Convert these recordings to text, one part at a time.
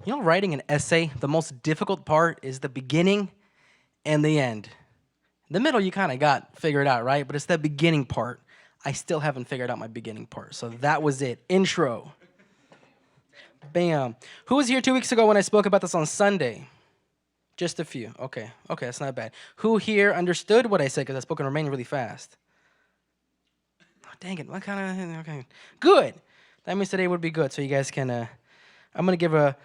You know, writing an essay, the most difficult part is the beginning and the end. The middle you kind of got figured out, right? But it's the beginning part. I still haven't figured out my beginning part. So that was it. Intro. Bam. Who was here 2 weeks ago when I spoke about this on Sunday? Just a few. Okay. Okay, that's not bad. Who here understood what I said? Because I spoke in Romanian really fast. Oh, dang it. What kind of... Okay. Good. That means today would be good. So you guys can... I'm going to give a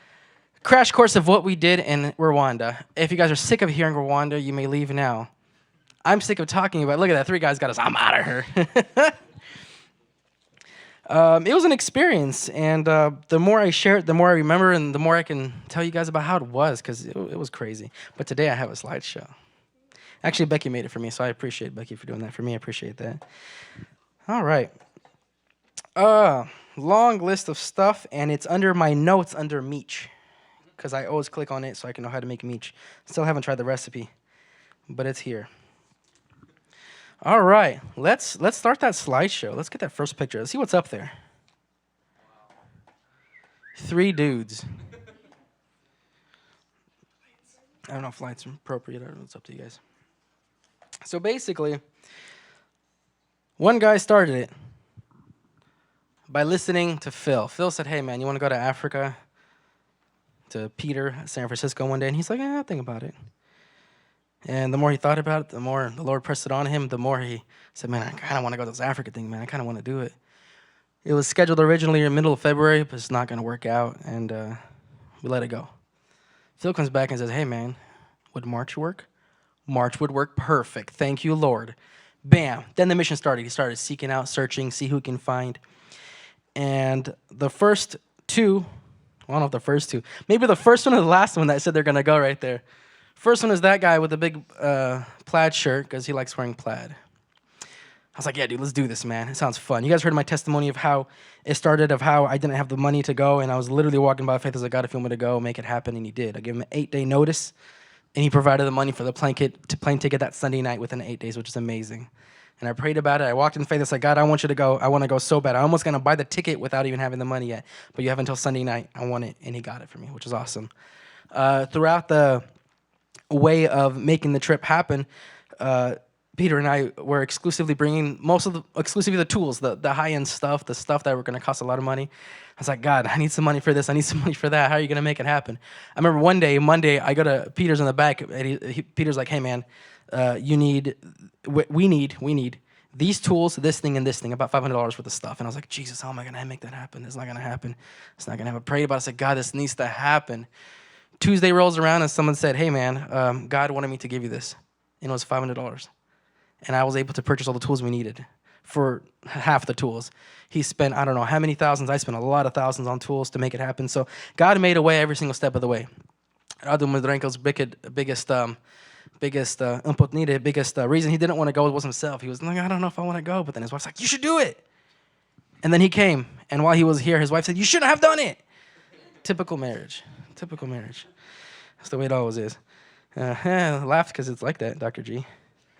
crash course of what we did in Rwanda. If you guys are sick of hearing Rwanda, you may leave now. I'm sick of talking about it. Look at that. 3 guys got us. I'm out of here. It was an experience, and the more I share it, the more I remember, and the more I can tell you guys about how it was, because it was crazy. But today I have a slideshow. Actually, Becky made it for me, so I appreciate Becky for doing that for me. I appreciate that. All right. Long list of stuff, and it's under my notes under Meech, because I always click on it so I can know how to make Meech. Still haven't tried the recipe, but it's here. All right, let's start that slideshow. Let's get that first picture. Let's see what's up there. 3 dudes. I don't know if lights are appropriate. I don't know. It's up to you guys. So basically, one guy started it by listening to Phil. Phil said, hey, man, you want to go to Africa? To Peter at San Francisco one day. And he's like, I'll think about it. And the more he thought about it, the more the Lord pressed it on him, the more he said, man, I kind of want to go to this Africa thing, man. I kind of want to do it. It was scheduled originally in the middle of February, but it's not going to work out, and we let it go. Phil comes back and says, hey, man, would March work? March would work perfect. Thank you, Lord. Bam. Then the mission started. He started seeking out, searching, see who he can find. And the first 2, I don't know if the first 2, maybe the first one or the last one that said they're going to go right there. First one is that guy with the big plaid shirt because he likes wearing plaid. I was like, yeah, dude, let's do this, man. It sounds fun. You guys heard my testimony of how it started, of how I didn't have the money to go, and I was literally walking by faith as I got if you want me to go, make it happen, and he did. I gave him an 8-day notice, and he provided the money for the plane ticket that Sunday night within 8 days, which is amazing. And I prayed about it. I walked in faith. I said, God, I want you to go. I want to go so bad. I almost going to buy the ticket without even having the money yet, but you have until Sunday night. I want it, and he got it for me, which is awesome. Throughout the way of making the trip happen, Peter and I were exclusively bringing exclusively the tools, the high-end stuff, the stuff that were going to cost a lot of money. I was like, God, I need some money for this. I need some money for that. How are you going to make it happen? I remember one day, Monday, I go to Peter's in the back, and Peter's like, hey, man, we need these tools, this thing, and this thing, about $500 worth of stuff. And I was like, Jesus, how am I going to make that happen? It's not going to happen. It's not going to happen. I prayed about it. I said, God, this needs to happen. Tuesday rolls around and someone said, hey, man, God wanted me to give you this. And it was $500. And I was able to purchase all the tools we needed for half the tools. He spent, I don't know how many thousands. I spent a lot of thousands on tools to make it happen. So God made a way every single step of the way. Radu Mudrenko's biggest input needed, biggest reason he didn't want to go was himself. He was like, I don't know if I want to go. But then his wife's like, you should do it. And then he came. And while he was here, his wife said, you shouldn't have done it. Typical marriage. Typical marriage. That's the way it always is. Laughed because it's like that, Dr. G.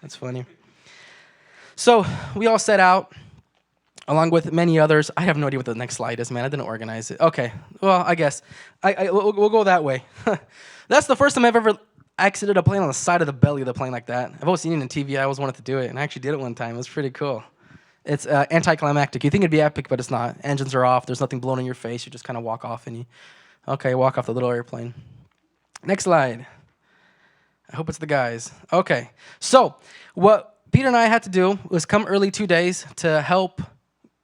That's funny. So we all set out, along with many others. I have no idea what the next slide is, man. I didn't organize it. Okay. Well, I guess. We'll go that way. That's the first time I've ever exited a plane on the side of the belly of the plane like that. I've always seen it on TV. I always wanted to do it, and I actually did it one time. It was pretty cool. It's anticlimactic. You think it'd be epic, but it's not. Engines are off. There's nothing blowing in your face. You just kind of walk off, and walk off the little airplane. Next slide. I hope it's the guys. Okay. So what Peter and I had to do was come early 2 days to help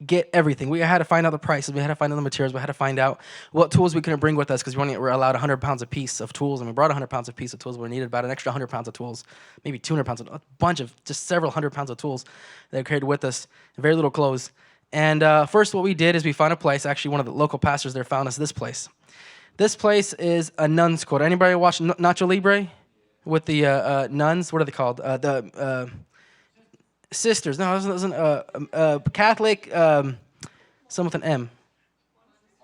get everything. We had to find out the prices. We had to find out the materials. We had to find out what tools we couldn't bring with us because we were allowed 100 pounds a piece of tools, and we brought 100 pounds a piece of tools. We needed about an extra 100 pounds of tools, maybe 200 pounds, a bunch of, just several hundred pounds of tools that we carried with us, very little clothes. And first what we did is we found a place. Actually, one of the local pastors there found us this place. This place is a nun's quarter. Anybody watch Nacho Libre with the nuns? What are they called? The sisters. No, it wasn't Catholic, some with an M.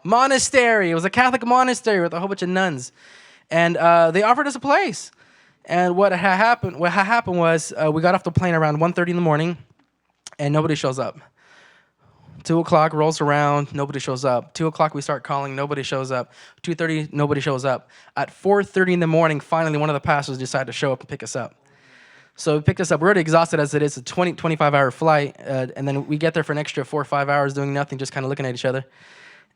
Monastery. It was a Catholic monastery with a whole bunch of nuns. And they offered us a place. And what happened was we got off the plane around 1:30 in the morning, and nobody shows up. 2 o'clock rolls around, nobody shows up. 2 o'clock, we start calling, nobody shows up. 2:30, nobody shows up. At 4:30 in the morning, finally, one of the pastors decided to show up and pick us up. So he picked us up. We're already exhausted as it is, a 25-hour flight. And then we get there for an extra 4 or 5 hours doing nothing, just kind of looking at each other.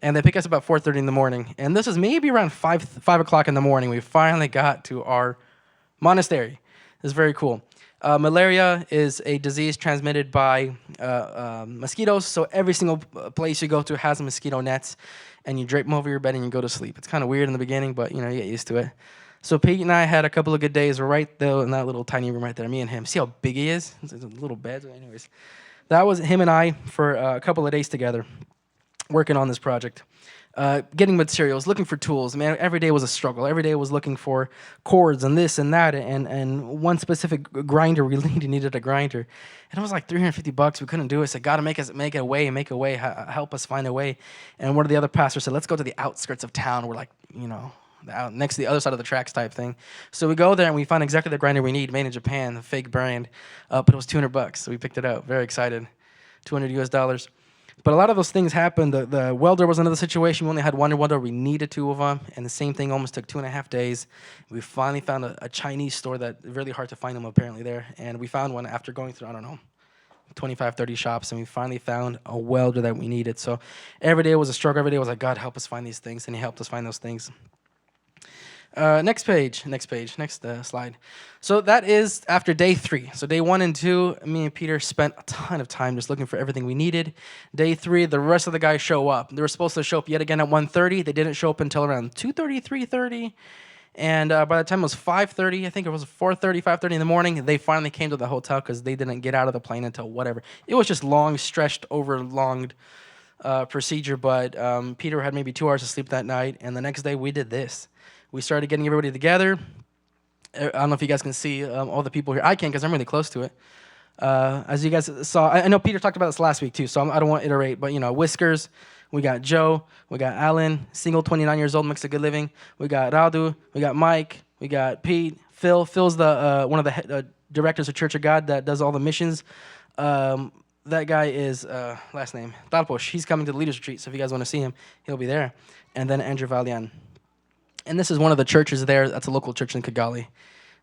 And they pick us up at 4:30 in the morning. And this is maybe around 5 o'clock in the morning. We finally got to our monastery. It's very cool. Malaria is a disease transmitted by mosquitoes. So every single place you go to has mosquito nets. And you drape them over your bed and you go to sleep. It's kind of weird in the beginning, but you get used to it. So Pete and I had a couple of good days. We're right there in that little tiny room right there, me and him. See how big he is? It's a little bed. Anyways, that was him and I for a couple of days together working on this project. Getting materials, looking for tools. Man, every day was a struggle. Every day was looking for cords and this and that, and one specific grinder we needed a grinder. And it was like $350. We couldn't do it. I said, God, make a way, help us find a way. And one of the other pastors said, let's go to the outskirts of town. We're like, out next to the other side of the tracks type thing. So we go there and we find exactly the grinder we need, made in Japan, the fake brand. But it was $200, so we picked it up. Very excited. $200 US. But a lot of those things happened. The welder was another situation. We only had one welder. We needed 2 of them. And the same thing almost took 2.5 days. We finally found a Chinese store that really hard to find them apparently there. And we found one after going through, 25, 30 shops. And we finally found a welder that we needed. So every day was a struggle. Every day was like, God, help us find these things. And he helped us find those things. Next slide. So that is after day 3. So day 1 and 2, me and Peter spent a ton of time just looking for everything we needed. Day 3, the rest of the guys show up. They were supposed to show up yet again at 1:30. They didn't show up until around 2:30, 3:30. And by the time it was 5:30, I think it was 4:30, 5:30 in the morning, they finally came to the hotel because they didn't get out of the plane until whatever. It was just long, stretched, overlonged procedure. But Peter had maybe 2 hours of sleep that night. And the next day, we did this. We started getting everybody together. I don't know if you guys can see all the people here. I can because I'm really close to it. As you guys saw, I know Peter talked about this last week too, so I don't want to iterate, but Whiskers, we got Joe, we got Alan, single 29 years old, makes a good living. We got Radu, we got Mike, we got Pete, Phil. Phil's the one of the directors of Church of God that does all the missions. That guy is, last name, Talposh. He's coming to the Leaders Retreat, so if you guys want to see him, he'll be there. And then Andrew Valian. And this is one of the churches there. That's a local church in Kigali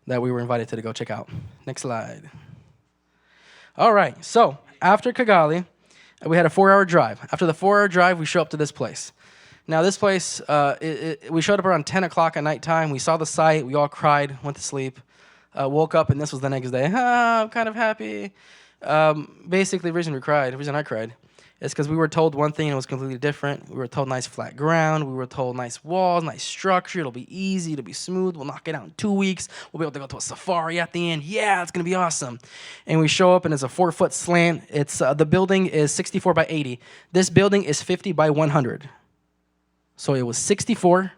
that we were invited to go check out. Next slide. All right. So after Kigali, we had a 4-hour drive. After the 4-hour drive, we show up to this place. Now, this place, we showed up around 10 o'clock at nighttime. We saw the site. We all cried, went to sleep, woke up, and this was the next day. I'm kind of happy. Basically, the reason I cried, is because we were told one thing and it was completely different. We were told nice flat ground. We were told nice walls, nice structure. It'll be easy. It'll be smooth. We'll knock it out in 2 weeks. We'll be able to go to a safari at the end. Yeah, it's going to be awesome. And we show up and it's a 4-foot slant. It's the building is 64 by 80. This building is 50 by 100. So it was 64,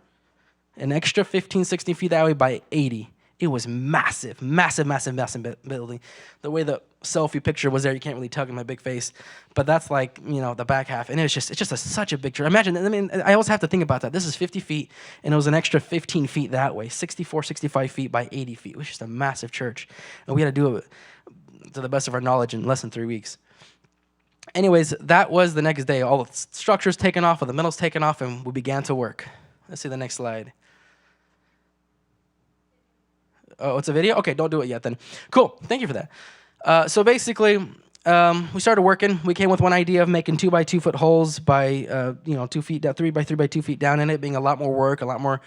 an extra 15, 16 feet that way by 80. It was massive building. The way the selfie picture was there, you can't really tell in my big face, but that's like, the back half. And it's just such a big church. Imagine, I always have to think about that. This is 50 feet, and it was an extra 15 feet that way, 64, 65 feet by 80 feet. It was just a massive church. And we had to do it to the best of our knowledge in less than 3 weeks. Anyways, that was the next day. All the structures taken off, all the metals taken off, and we began to work. Let's see the next slide. Oh, it's a video? Okay, don't do it yet then. Cool, thank you for that. So basically, we started working. We came with one idea of making 2 by 2 foot holes by 2 feet down, 3 by 3 by 2 feet down in it, being a lot more work, a lot more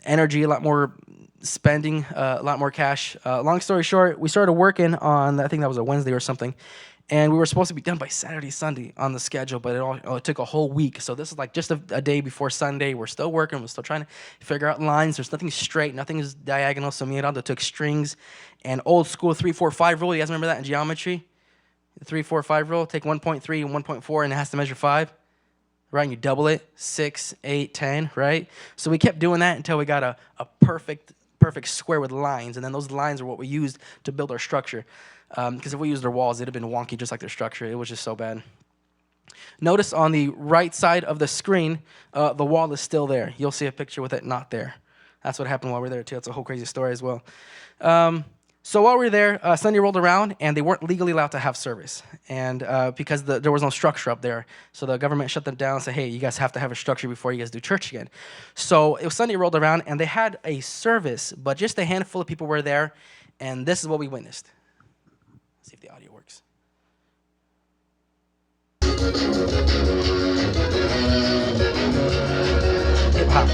energy, a lot more spending, a lot more cash. Long story short, we started working on, I think that was a Wednesday or something, and we were supposed to be done by Saturday, Sunday on the schedule, but it took a whole week. So this is like just a day before Sunday. We're still working. We're still trying to figure out lines. There's nothing straight. Nothing is diagonal. So me and Aldo took strings and old school 3-4-5 rule. You guys remember that in geometry? The 3-4-5 rule. Take 1.3 and 1.4, and it has to measure 5. Right? And you double it. 6, 8, 10. Right? So we kept doing that until we got a perfect square with lines. And then those lines are what we used to build our structure. Because if we used their walls, it would have been wonky just like their structure. It was just so bad. Notice on the right side of the screen, the wall is still there. You'll see a picture with it not there. That's what happened while we were there, too. That's a whole crazy story as well. So while we were there, Sunday rolled around, and they weren't legally allowed to have service, and because there was no structure up there, so the government shut them down and said, "Hey, you guys have to have a structure before you guys do church again." So it was Sunday rolled around, and they had a service, but just a handful of people were there, and this is what we witnessed. Let's see if the audio works. Hip hop.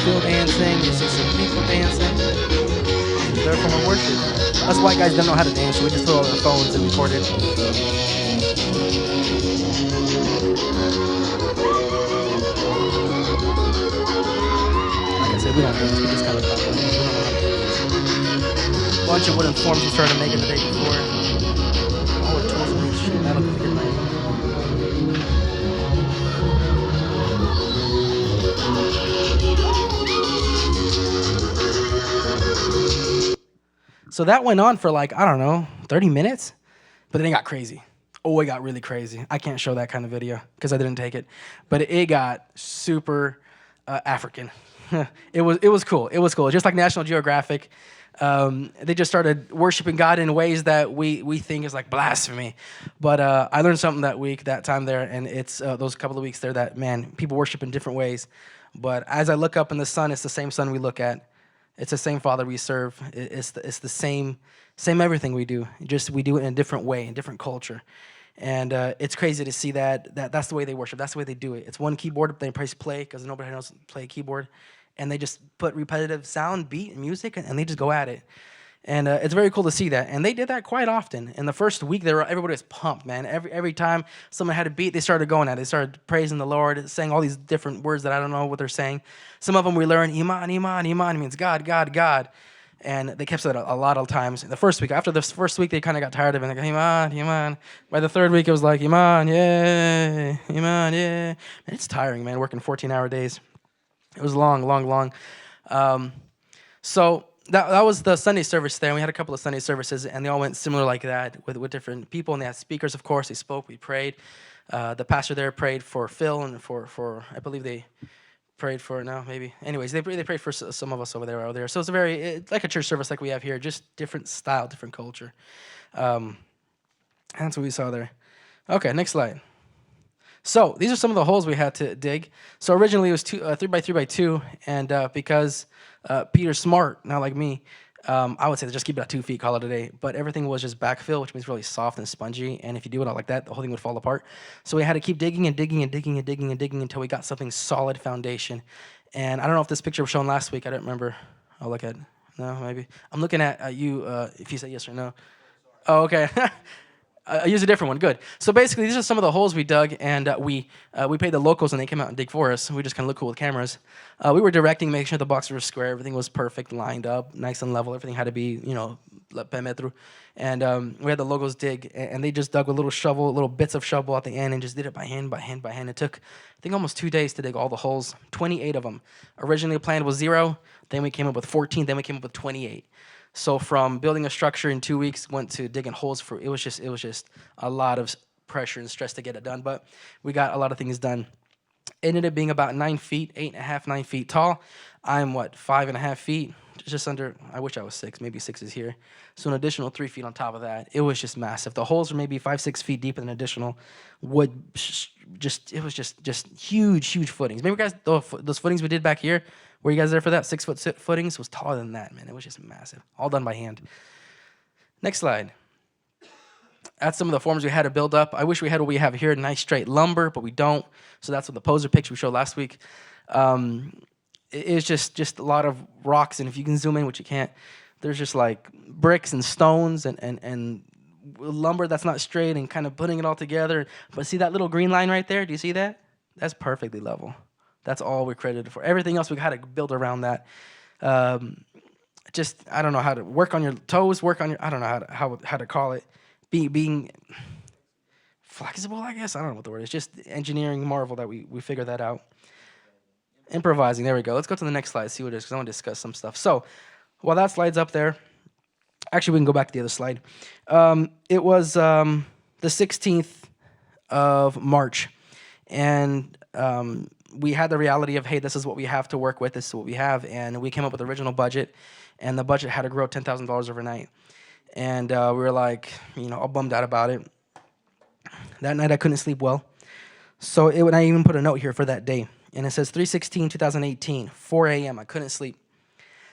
Still dancing, you see some people dancing. They're from a worship. Us white guys don't know how to dance, so we just throw out our phones and record it. Like I said, we don't dance, we just kind of talk about it. Bunch of wooden forms we started making the day before. All the tools and shit, that'll be good, man. So that went on for like, I don't know, 30 minutes, but then it got crazy. Oh, it got really crazy. I can't show that kind of video because I didn't take it, but it got super African. It was cool. It was cool. Just like National Geographic, they just started worshiping God in ways that we think is like blasphemy. But I learned something that time there, and it's those couple of weeks there that, man, people worship in different ways. But as I look up in the sun, it's the same sun we look at. It's the same Father we serve. It's the same everything we do. Just we do it in a different way, in different culture. And it's crazy to see that's the way they worship. That's the way they do it. It's one keyboard, they press play because nobody knows to play a keyboard. And they just put repetitive sound, beat, and music, and they just go at it. And it's very cool to see that. And they did that quite often. In the first week, everybody was pumped, man. Every time someone had a beat, they started going at it. They started praising the Lord, saying all these different words that I don't know what they're saying. Some of them we learned, Iman, Iman, Iman means God, God, God. And they kept saying that a lot of times. The first week, after the first week, they kind of got tired of it. They go, Iman, Iman. By the third week, it was like, Iman, yeah, Iman, yeah. Man, it's tiring, man, working 14-hour days. It was long. So that was the Sunday service there. And we had a couple of Sunday services, and they all went similar like that with different people. And they had speakers, of course. They spoke. We prayed. The pastor there prayed for Phil and for I believe they prayed for, no, maybe. Anyways, they prayed for some of us over there. So it's like a church service like we have here, just different style, different culture. That's what we saw there. Okay, next slide. So these are some of the holes we had to dig. So originally it was 3 by 3 by 2, and because Peter's smart, not like me, I would say just keep it at 2 feet, call it a day. But everything was just backfill, which means really soft and spongy. And if you do it out like that, the whole thing would fall apart. So we had to keep digging until we got something solid foundation. And I don't know if this picture was shown last week. I don't remember. I'll look at it. No, maybe. I'm looking at you if you say yes or no. Oh, okay. I use a different one. Good. So basically, these are some of the holes we dug, and we paid the locals, and they came out and dig for us. We just kind of look cool with cameras. We were directing, making sure the boxes were square, everything was perfect, lined up, nice and level. Everything had to be, perimeter. And we had the locals dig, and they just dug with little bits of shovel at the end, and just did it by hand. It took, I think, almost 2 days to dig all the holes, 28 of them. Originally planned was 0, then we came up with 14, then we came up with 28. So from building a structure in 2 weeks, went to digging holes for, it was just a lot of pressure and stress to get it done. But we got a lot of things done. It ended up being about 9 feet, 8.5, 9 feet tall. I'm 5.5 feet, just under, I wish I was 6, maybe 6 is here. So an additional 3 feet on top of that. It was just massive. The holes were maybe 5, 6 feet deep, and an additional wood, it was just huge footings. Remember guys, those footings we did back here? Were you guys there for that? 6-foot footings? It was taller than that, man. It was just massive. All done by hand. Next slide. That's some of the forms we had to build up. I wish we had what we have here, nice straight lumber, but we don't. So that's what the poser picture we showed last week. It's just a lot of rocks, and if you can zoom in, which you can't, there's just like bricks and stones and lumber that's not straight and kind of putting it all together. But see that little green line right there? Do you see that? That's perfectly level. That's all we're credited for. Everything else we had to build around that. I don't know how to work on your toes, I don't know how to call it. Being flexible, I guess. I don't know what the word is. Just engineering marvel that we figured that out. Improvising, there we go. Let's go to the next slide, see what it is, because I want to discuss some stuff. So while that slide's up there, Actually, we can go back to the other slide. It was the 16th of March, and we had the reality of, hey, this is what we have to work with. This is what we have, and we came up with the original budget, and the budget had to grow $10,000 overnight. And we were like, all bummed out about it. That night I couldn't sleep well. So I even put a note here for that day. And it says 3/16/2018, 4 a.m. I couldn't sleep.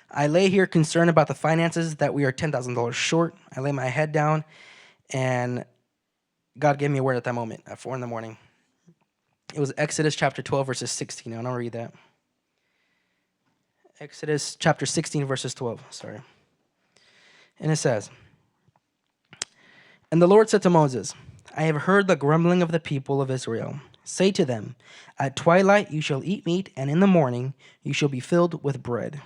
I lay here concerned about the finances that we are $10,000 short. I lay my head down, and God gave me a word at that moment at 4 in the morning. It was Exodus chapter 12, verses 16. I'm going to read that. Exodus chapter 16, verses 12. Sorry. And it says, "And the Lord said to Moses, I have heard the grumbling of the people of Israel. Say to them, at twilight you shall eat meat, and in the morning you shall be filled with bread.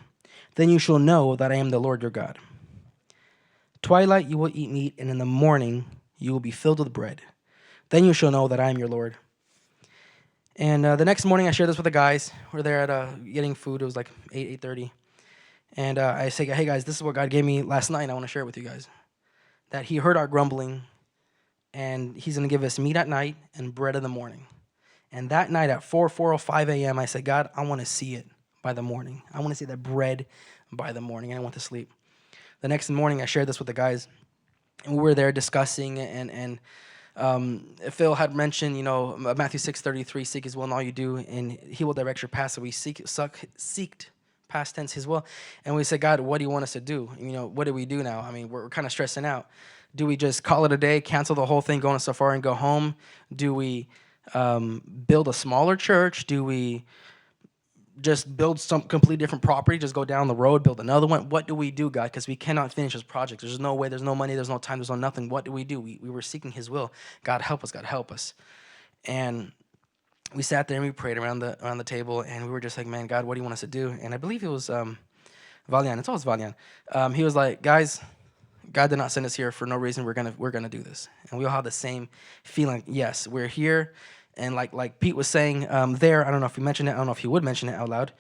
Then you shall know that I am the Lord your God. Twilight you will eat meat, and in the morning you will be filled with bread. Then you shall know that I am your Lord." And the next morning I shared this with the guys. We're there at getting food. It was like 8:30. And I say, hey guys, this is what God gave me last night. I want to share it with you guys. That he heard our grumbling, and he's going to give us meat at night and bread in the morning. And that night at 4:05 a.m., I said, God, I want to see it by the morning. I want to see that bread by the morning, and I want to sleep. The next morning, I shared this with the guys, and we were there discussing, and Phil had mentioned, Matthew 6:33, seek his will in all you do, and he will direct your path. So we seeked past tense his will, and we said, God, what do you want us to do? What do we do now? I mean, we're kind of stressing out. Do we just call it a day, cancel the whole thing, go on a safari and go home? Do we build a smaller church? Do we just build some completely different property, just go down the road, build another one? What do we do, God? Because we cannot finish this project. There's no way, there's no money, there's no time, there's no nothing. What do? We were seeking his will. God help us, God help us. And we sat there and we prayed around the table, and we were just like, man, God, what do you want us to do? And I believe it was Valian. It's always Valian. He was like, guys, God did not send us here for no reason. We're gonna do this. And we all have the same feeling. Yes, we're here. And like Pete was saying there, I don't know if he mentioned it, I don't know if he would mention it out loud,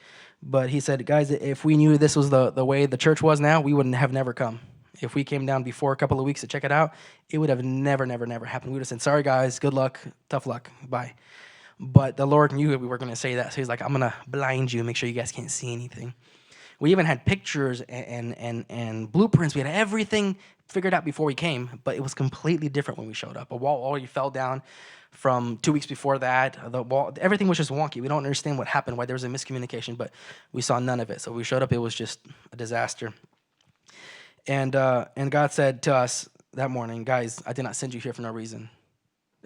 but he said, guys, if we knew this was the way the church was now, we wouldn't have never come. If we came down before a couple of weeks to check it out, it would have never happened. We would have said, sorry guys, good luck, tough luck, bye. But the Lord knew we were going to say that, so he's like, I'm going to blind you, make sure you guys can't see anything. We even had pictures and blueprints. We had everything figured out before we came, but it was completely different when we showed up. A wall already fell down from 2 weeks before that. The wall, everything was just wonky. We don't understand what happened, why there was a miscommunication, but we saw none of it. So we showed up, it was just a disaster. And God said to us that morning, guys, I did not send you here for no reason.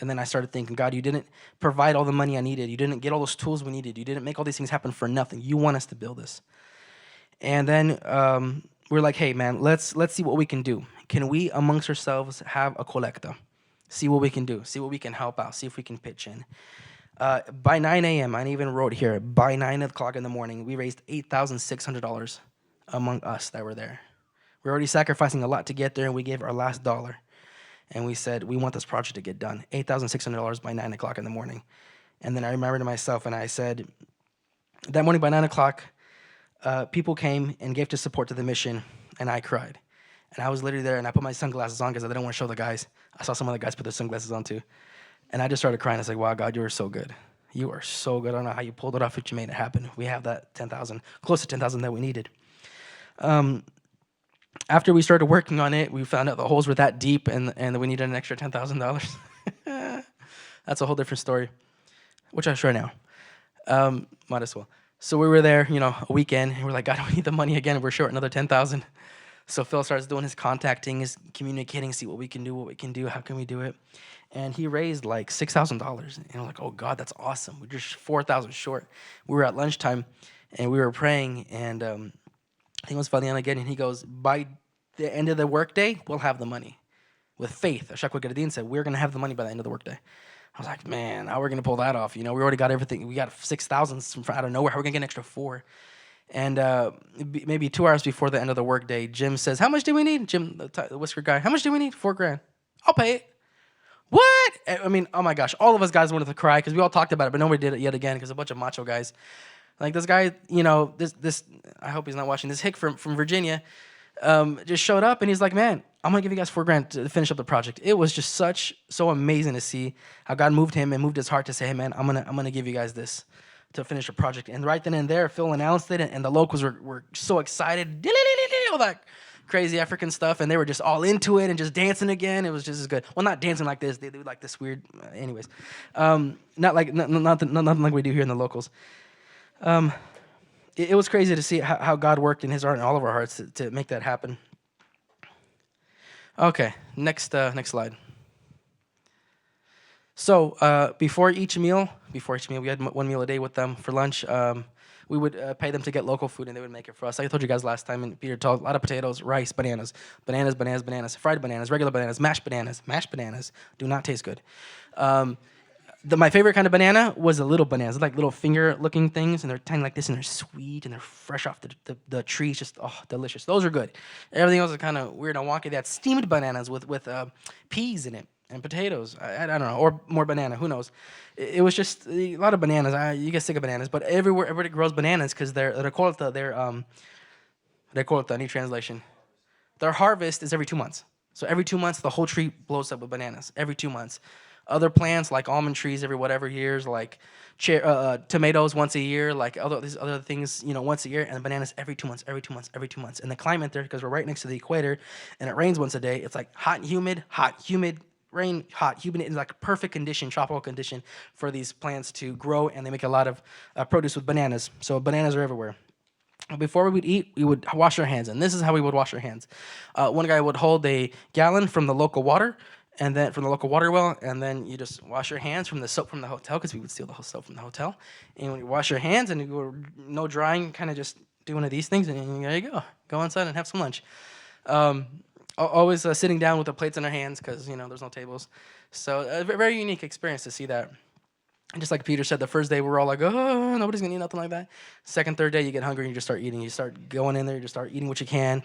And then I started thinking, God, you didn't provide all the money I needed. You didn't get all those tools we needed. You didn't make all these things happen for nothing. You want us to build this. And then we're like, hey, man, let's see what we can do. Can we amongst ourselves have a colecta? See what we can do. See what we can help out. See if we can pitch in. By 9 a.m., I even wrote here, by 9 o'clock in the morning, we raised $8,600 among us that were there. We're already sacrificing a lot to get there, and we gave our last dollar. And we said, we want this project to get done. $8,600 by 9 o'clock in the morning. And then I remembered to myself, and I said, that morning by 9 o'clock, people came and gave to support to the mission, and I cried. And I was literally there, and I put my sunglasses on because I didn't want to show the guys. I saw some other guys put their sunglasses on too. And I just started crying. I was like, wow, God, you are so good. You are so good. I don't know how you pulled it off, but you made it happen. We have that 10,000, close to 10,000 that we needed. After we started working on it, we found out the holes were that deep and we needed an extra $10,000. That's a whole different story, which I'll share now. Might as well. So we were there, a weekend, and we're like, God, we need the money again. We're short another 10,000. So Phil starts doing his contacting, his communicating, see what we can do, how can we do it. And he raised like $6,000. And we're like, oh, God, that's awesome. We're just 4,000 short. We were at lunchtime, and we were praying, and I think it was Valian again, and he goes, by the end of the workday, we'll have the money. With faith, Ashakwa Gadadin said, we're going to have the money by the end of the workday. I was like, man, how are we going to pull that off? We already got everything. We got 6,000 from out of nowhere. How are we going to get an extra 4? And maybe 2 hours before the end of the workday, Jim says, how much do we need? Jim, the whisker guy, how much do we need? $4,000. I'll pay it. What? I mean, oh my gosh, all of us guys wanted to cry because we all talked about it, but nobody did it yet again because a bunch of macho guys. Like this guy, this I hope he's not watching. This hick from Virginia, just showed up, and he's like, man, I'm gonna give you guys $4,000 to finish up the project. It was just so amazing to see how God moved him and moved his heart to say, hey man, I'm gonna give you guys this to finish the project. And right then and there, Phil announced it, and the locals were so excited, all that crazy African stuff, and they were just all into it and just dancing again. It was just as good. Well, not dancing like this. They do like this weird, anyways. Nothing like we do here in the locals. It was crazy to see how God worked in his heart and all of our hearts to make that happen. Okay, next slide. So before each meal, we had one meal a day with them for lunch. We would pay them to get local food, and they would make it for us. Like I told you guys last time, and Peter told a lot of potatoes, rice, bananas, fried bananas, regular bananas, mashed bananas. Mashed bananas do not taste good. My favorite kind of banana was the little bananas, like little finger-looking things, and they're tiny like this, and they're sweet, and they're fresh off the trees, just delicious. Those are good. Everything else is kind of weird and wonky. They had steamed bananas with peas in it and potatoes. I don't know, or more banana. Who knows? It was just a lot of bananas. You get sick of bananas, but everybody grows bananas because they're recolta. Any translation? Their harvest is every 2 months. So every 2 months, the whole tree blows up with bananas. Every 2 months. Other plants like almond trees every whatever years, like tomatoes once a year, like these other things, once a year, and bananas every 2 months. And the climate there, because we're right next to the equator, and it rains once a day, it's like hot, humid, rain, hot, humid. It's like perfect condition, tropical condition for these plants to grow, and they make a lot of produce with bananas. So bananas are everywhere. Before we would eat, we would wash our hands, and this is how we would wash our hands. One guy would hold a gallon from the local water, and then from the local water well, and then you just wash your hands from the soap from the hotel, because we would steal the whole soap from the hotel. And when you wash your hands and you go no drying, kind of just do one of these things, and there you go. Go inside and have some lunch. Always sitting down with the plates in our hands, because there's no tables. So a very unique experience to see that. And just like Peter said, the first day we're all like, oh, nobody's gonna eat nothing like that. Second, third day, you get hungry and you just start eating. You start going in there, you just start eating what you can.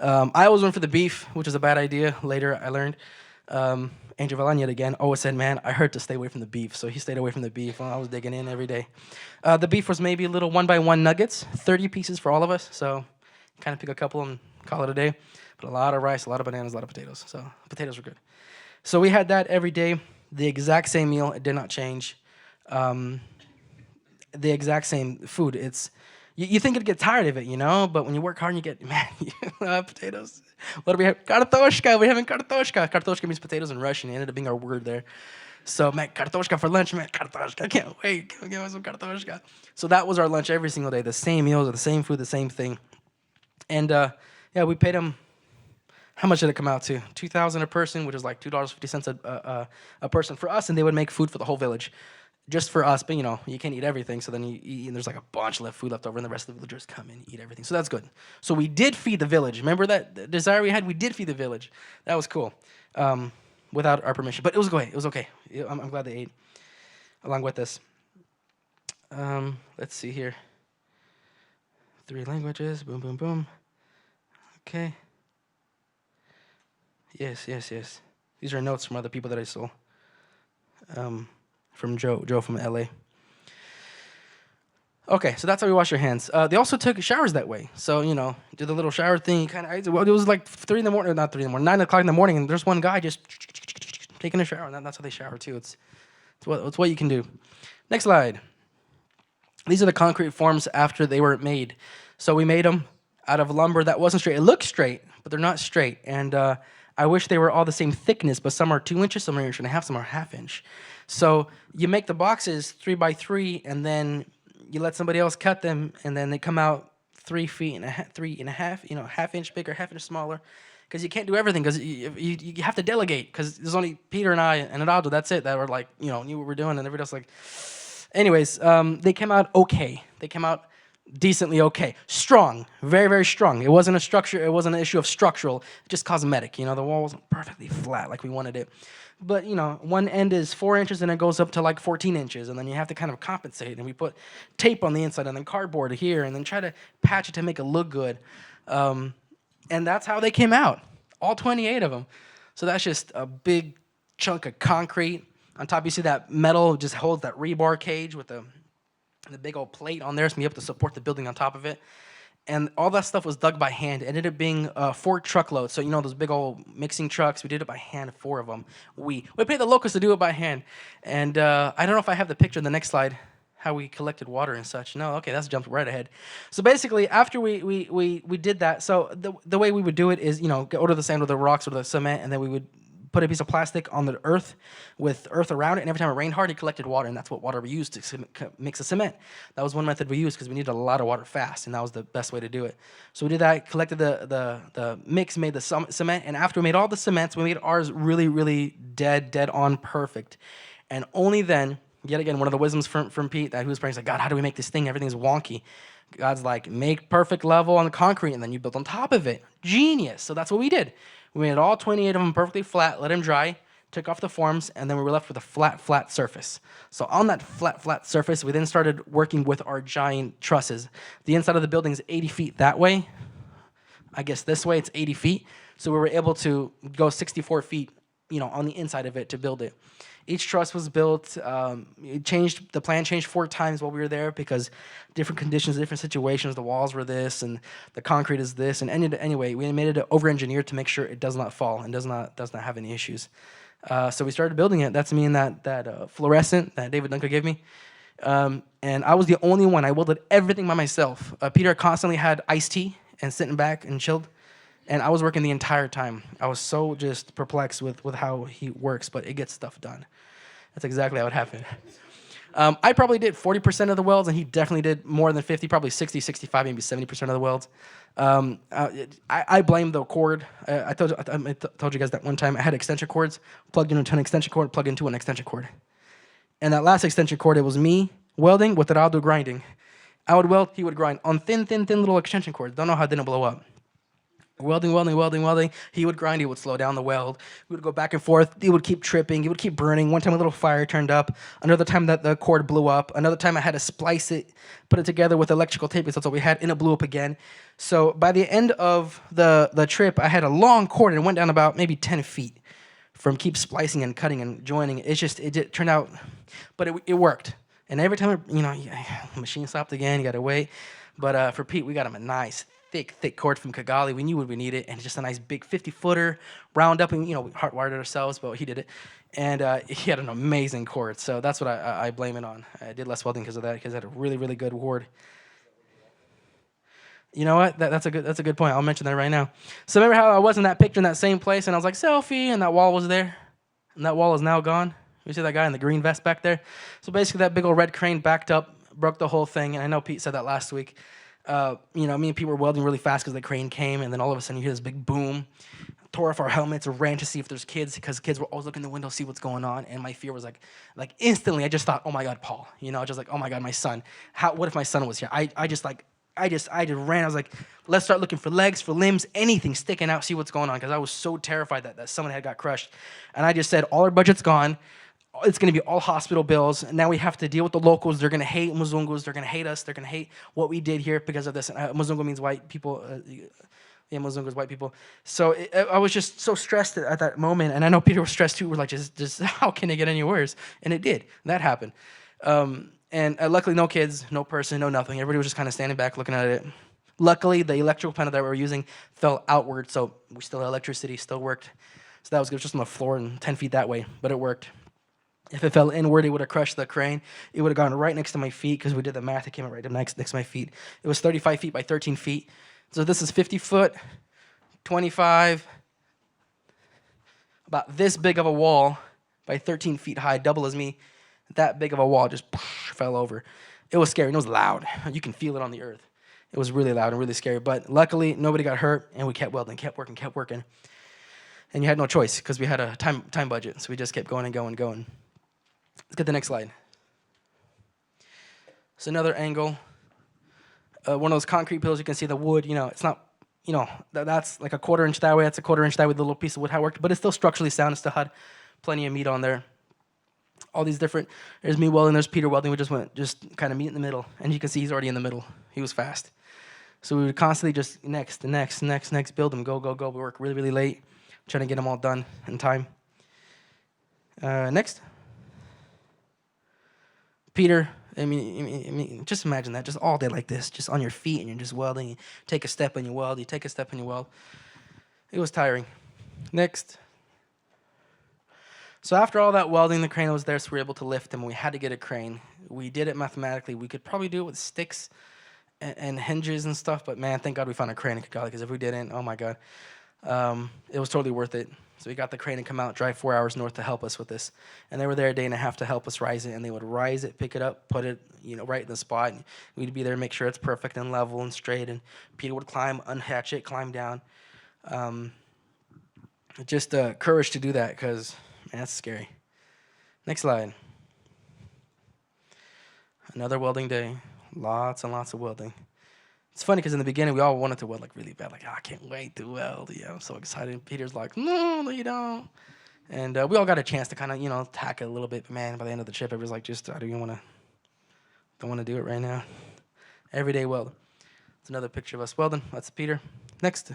I always went for the beef, which is a bad idea. Later, I learned. Angel Valanya again always said, man, I heard to stay away from the beef. So he stayed away from the beef while I was digging in every day. The beef was maybe a little 1x1 nuggets, 30 pieces for all of us. So kind of pick a couple and call it a day. But a lot of rice, a lot of bananas, a lot of potatoes. So potatoes were good. So we had that every day, the exact same meal. It did not change. The exact same food. You think it'd get tired of it, but when you work hard and you get, potatoes. What do we have? Kartoshka. We're having kartoshka. Kartoshka means potatoes in Russian. It ended up being our word there. So, man, kartoshka for lunch, man. Kartoshka. I can't wait. Give me some kartoshka. So that was our lunch every single day. The same meals, the same food, the same thing. And, we paid them, how much did it come out to? $2,000 a person, which is like $2.50 a person for us, and they would make food for the whole village. Just for us, but you can't eat everything, so then you eat, and there's like a bunch of food left over, and the rest of the villagers come and eat everything. So that's good. So we did feed the village. Remember that desire we had? We did feed the village. That was cool, without our permission. But it was okay. It was okay. I'm glad they ate along with us. Let's see here. 3 languages. Boom, boom, boom. Okay. Yes. These are notes from other people that I saw. From Joe from LA. Okay, so that's how we wash your hands. They also took showers that way. So, do the little shower thing. It was like 3 in the morning, not 3 in the morning, 9 o'clock in the morning, and there's one guy just taking a shower, and that's how they shower too. It's what you can do. Next slide. These are the concrete forms after they were made. So we made them out of lumber that wasn't straight. It looks straight, but they're not straight. And I wish they were all the same thickness, but some are 2 inches, some are 1.5 inches, some are 1/2 inch. So you make the boxes 3x3, and then you let somebody else cut them, and then they come out 3 feet and a half, 3.5, 1/2 inch bigger, 1/2 inch smaller, because you can't do everything, because you have to delegate, because there's only Peter and I and Adaldo, that's it, that were like, knew what we're doing, and everybody else like. Anyways, they came out okay. They came out decently okay. Strong, very, very strong. It wasn't a structure, it wasn't an issue of structural, just cosmetic. The wall wasn't perfectly flat like we wanted it. But, one end is 4 inches and it goes up to like 14 inches. And then you have to kind of compensate. And we put tape on the inside and then cardboard here and then try to patch it to make it look good. And that's how they came out. All 28 of them. So that's just a big chunk of concrete. On top, you see that metal just holds that rebar cage with the big old plate on there. So you have to support the building on top of it. And all that stuff was dug by hand. It ended up being 4 truckloads. So, those big old mixing trucks, we did it by hand, 4 of them. We paid the locals to do it by hand. And I don't know if I have the picture in the next slide, how we collected water and such. No, okay, that's jumped right ahead. So basically, after we did that, so the way we would do it is, go to the sand with the rocks or the cement, and then we would put a piece of plastic on the earth with earth around it, and every time it rained hard, it collected water, and that's what water we used to mix the cement. That was one method we used because we needed a lot of water fast, and that was the best way to do it. So we did that, collected the mix, made the cement, and after we made all the cements, we made ours really, really dead on perfect. And only then, yet again, one of the wisdoms from Pete, that he was praying, he's like, God, how do we make this thing? Everything's wonky. God's like, make perfect level on the concrete, and then you build on top of it. Genius. So that's what we did. We made all 28 of them perfectly flat, let them dry, took off the forms, and then we were left with a flat surface. So on that flat surface, we then started working with our giant trusses. The inside of the building is 80 feet that way. I guess this way it's 80 feet. So we were able to go 64 feet, on the inside of it to build it. Each truss was built. The plan changed 4 times while we were there because different conditions, different situations. The walls were this, and the concrete is this. And anyway, we made it over-engineered to make sure it does not fall and does not have any issues. So we started building it. That's me and that fluorescent that David Duncan gave me. And I was the only one. I welded everything by myself. Peter constantly had iced tea and sitting back and chilled. And I was working the entire time. I was so just perplexed with how he works, but it gets stuff done. That's exactly how it happened. I probably did 40% of the welds, and he definitely did more than 50, probably 60, 65, maybe 70% of the welds. I blame the cord. I told you guys that one time I had extension cords, plugged into an extension cord, plugged into an extension cord. And that last extension cord, it was me welding with Rwanda grinding. I would weld, he would grind on thin little extension cords. Don't know how it didn't blow up. Welding. He would grind. He would slow down the weld. We would go back and forth. He would keep tripping. He would keep burning. One time a little fire turned up. Another time that the cord blew up. Another time I had to splice it, put it together with electrical tape. That's what we had, and it blew up again. So by the end of the trip, I had a long cord, and it went down about maybe 10 feet from keep splicing and cutting and joining. It turned out, but it worked. And every time, the machine stopped again. You got to wait. But for Pete, we got him a nice, thick cord from Kigali. We knew we needed, and just a nice big 50-footer, round up, and we hard-wired it ourselves, but he did it. And he had an amazing cord, so that's what I blame it on. I did less welding because of that, because I had a really, really good cord. You know what? That's a good point. I'll mention that right now. So remember how I was in that picture in that same place, and I was like, selfie, and that wall was there, and that wall is now gone. You see that guy in the green vest back there? So basically that big old red crane backed up, broke the whole thing, and I know Pete said that last week. Me and Pete were welding really fast because the crane came, and then all of a sudden you hear this big boom. Tore off our helmets, ran to see if there's kids, because kids were always looking in the window to see what's going on, and my fear was like instantly, I just thought, oh my God, Paul, just like, oh my God, my son. What if my son was here? I just ran. I was like, let's start looking for legs, for limbs, anything sticking out, see what's going on, because I was so terrified that someone had got crushed. And I just said, all our budget's gone. It's going to be all hospital bills. And now we have to deal with the locals. They're going to hate Muzungus. They're going to hate us. They're going to hate what we did here because of this. Muzungu means white people. Muzungus, white people. So I was just so stressed at that moment. And I know Peter was stressed too. We're like, just how can it get any worse? And it did. That happened. And luckily, no kids, no person, no nothing. Everybody was just kind of standing back looking at it. Luckily, the electrical panel that we were using fell outward. So we still had electricity, still worked. So that was good. It was just on the floor and 10 feet that way. But it worked. If it fell inward, it would have crushed the crane. It would have gone right next to my feet because we did the math. It came right up next to my feet. It was 35 feet by 13 feet. So this is 50 foot, 25, about this big of a wall by 13 feet high, double as me. That big of a wall just fell over. It was scary, and it was loud. You can feel it on the earth. It was really loud and really scary. But luckily, nobody got hurt, and we kept welding, kept working. And you had no choice because we had a time budget, so we just kept going and going. Let's get the next slide. So another angle. One of those concrete pillars, you can see the wood, it's not, that's like a 1/4 inch that way. That's a 1/4 inch that way, the little piece of wood, how it worked. But it's still structurally sound. It still had plenty of meat on there. All these different, there's me welding, there's Peter welding. We just kind of meet in the middle. And you can see he's already in the middle. He was fast. So we would constantly just next, build them, go. We work really, really late, trying to get them all done in time. Next. Peter, I mean, just imagine that, just all day like this, just on your feet, and you're just welding. You take a step and you weld. You take a step and you weld. It was tiring. Next. So after all that welding, the crane was there, so we were able to lift him. We had to get a crane. We did it mathematically. We could probably do it with sticks and hinges and stuff, but man, thank God we found a crane in Kigali, because if we didn't, oh my God, it was totally worth it. So we got the crane to come out, drive 4 hours north to help us with this. And they were there a day and a half to help us rise it, and they would rise it, pick it up, put it, right in the spot. And we'd be there to make sure it's perfect and level and straight. And Peter would climb, unhatch it, climb down. Just courage to do that, because, man, that's scary. Next slide. Another welding day. Lots and lots of welding. It's funny because in the beginning, we all wanted to weld like really bad. Like, I can't wait to weld. Yeah, I'm so excited. And Peter's like, no, you don't. And we all got a chance to kind of, tack it a little bit. But man, by the end of the trip, it was like, just, I don't want to do it right now. Everyday weld. It's another picture of us welding. That's Peter. Next.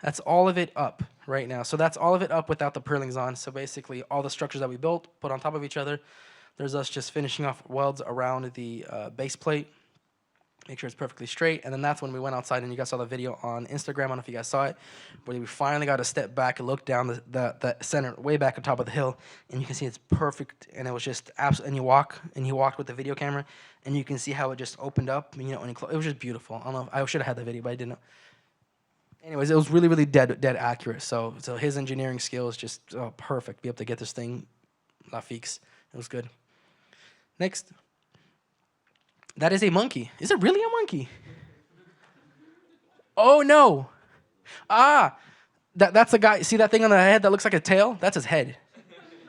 That's all of it up right now. So that's all of it up without the purlings on. So basically, all the structures that we built, put on top of each other. There's us just finishing off welds around the base plate. Make sure it's perfectly straight. And then that's when we went outside, and you guys saw the video on Instagram. I don't know if you guys saw it, but we finally got to step back and look down the center, way back on top of the hill, and you can see it's perfect. And it was just absolutely, and you walked with the video camera, and you can see how it just opened up, and it was just beautiful. I don't know, I should have had the video, but I didn't know. Anyways, it was really, really dead accurate. So his engineering skill is just perfect. Be able to get this thing la fixe. It was good. Next. That is a monkey. Is it really a monkey? Oh, no. That's a guy. See that thing on the head that looks like a tail? That's his head.